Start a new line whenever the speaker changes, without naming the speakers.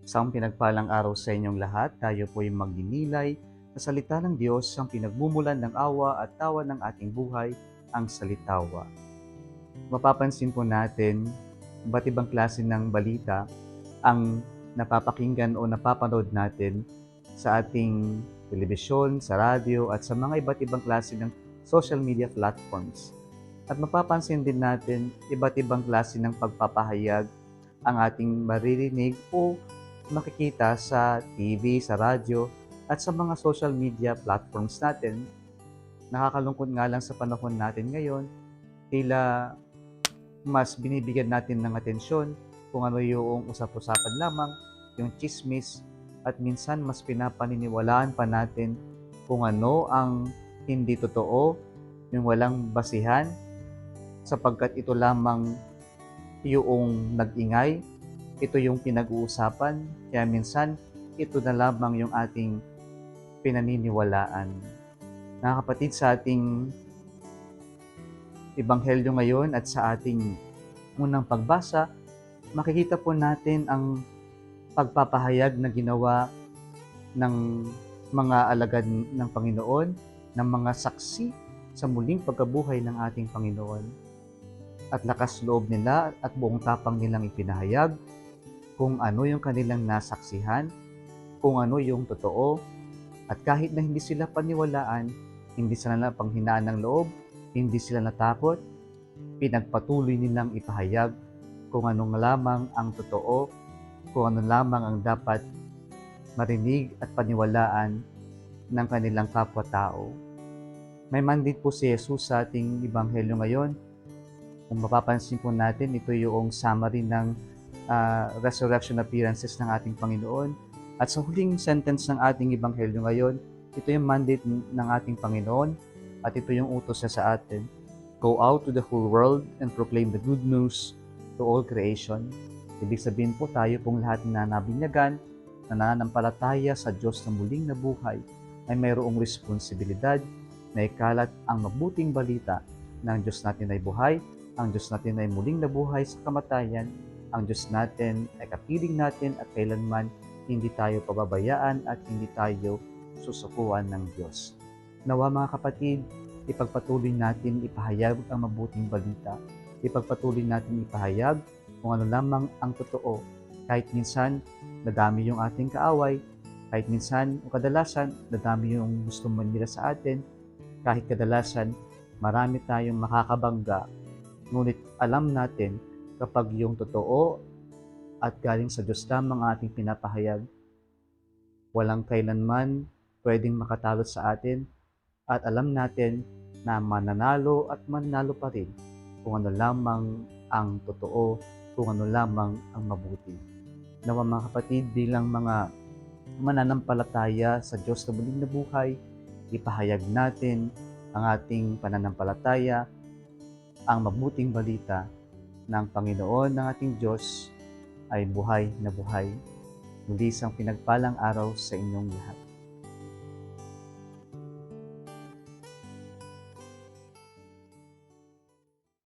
Isang pinagpalang araw sa inyong lahat. Tayo po ay magninilay sa salita ng Diyos, ang pinagmumulan ng awa at tawa ng ating buhay, ang salitawa. Mapapansin po natin, iba't ibang klase ng balita ang napapakinggan o napapanood natin sa ating telebisyon, sa radyo, at sa mga iba't ibang klase ng social media platforms. At mapapansin din natin, iba't ibang klase ng pagpapahayag ang ating maririnig o makikita sa TV, sa radyo, at sa mga social media platforms natin. Nakakalungkot nga lang sa panahon natin ngayon, tila mas binibigyan natin ng atensyon kung ano yung usap-usapan lamang, yung chismis, at minsan mas pinapaniniwalaan pa natin kung ano ang hindi totoo, yung walang basihan, sapagkat ito lamang yung nag-ingay, ito yung pinag-uusapan, kaya minsan ito na lamang yung ating pinaniniwalaan. Mga kapatid, sa ating ebanghelyo ngayon at sa ating unang pagbasa, makikita po natin ang pagpapahayag na ginawa ng mga alagad ng Panginoon, ng mga saksi sa muling pagkabuhay ng ating Panginoon. At lakas loob nila at buong tapang nilang ipinahayag kung ano yung kanilang nasaksihan, kung ano yung totoo, at kahit na hindi sila paniwalaan, hindi sila napanghinaan ng loob, hindi sila natakot, pinagpatuloy nilang ipahayag kung ano lamang ang totoo, kung ano lamang ang dapat marinig at paniwalaan ng kanilang kapwa-tao. May mandate po si Jesus sa ating ebanghelyo ngayon. Kung mapapansin po natin, ito yung summary ng resurrection appearances ng ating Panginoon. At sa huling sentence ng ating ebanghelyo ngayon, ito yung mandate ng ating Panginoon at ito yung utos niya sa atin. Go out to the whole world and proclaim the good news to all creation. Ibig sabihin po, tayo pong lahat na nabinyagan, na nananampalataya sa Diyos na muling nabuhay, ay mayroong responsibilidad na ikalat ang mabuting balita na ang Diyos natin ay buhay, ang Diyos natin ay muling nabuhay sa kamatayan, ang Diyos natin ay kapiling natin at kailanman hindi tayo pababayaan at hindi tayo susukuan ng Diyos. Nawa mga kapatid, ipagpatuloy natin ipahayag ang mabuting balita. Ipagpatuloy natin ipahayag kung ano lamang ang totoo. Kahit minsan, nadami yung ating kaaway. Kahit minsan, o kadalasan, nadami yung gusto manira sa atin. Kahit kadalasan, marami tayong makakabangga. Ngunit alam natin, kapag yung totoo at galing sa Diyos lamang ating pinapahayag, walang kailanman pwedeng makatalo sa atin, at alam natin na mananalo at mananalo pa rin kung ano lamang ang totoo, kung ano lamang ang mabuti. Nawa mga kapatid, bilang mga mananampalataya sa Diyos na muling nabuhay, ipahayag natin ang ating pananampalataya, ang mabuting balita ng Panginoon ng ating Diyos ay buhay na buhay. Muli isang pinagpalang araw sa inyong lahat.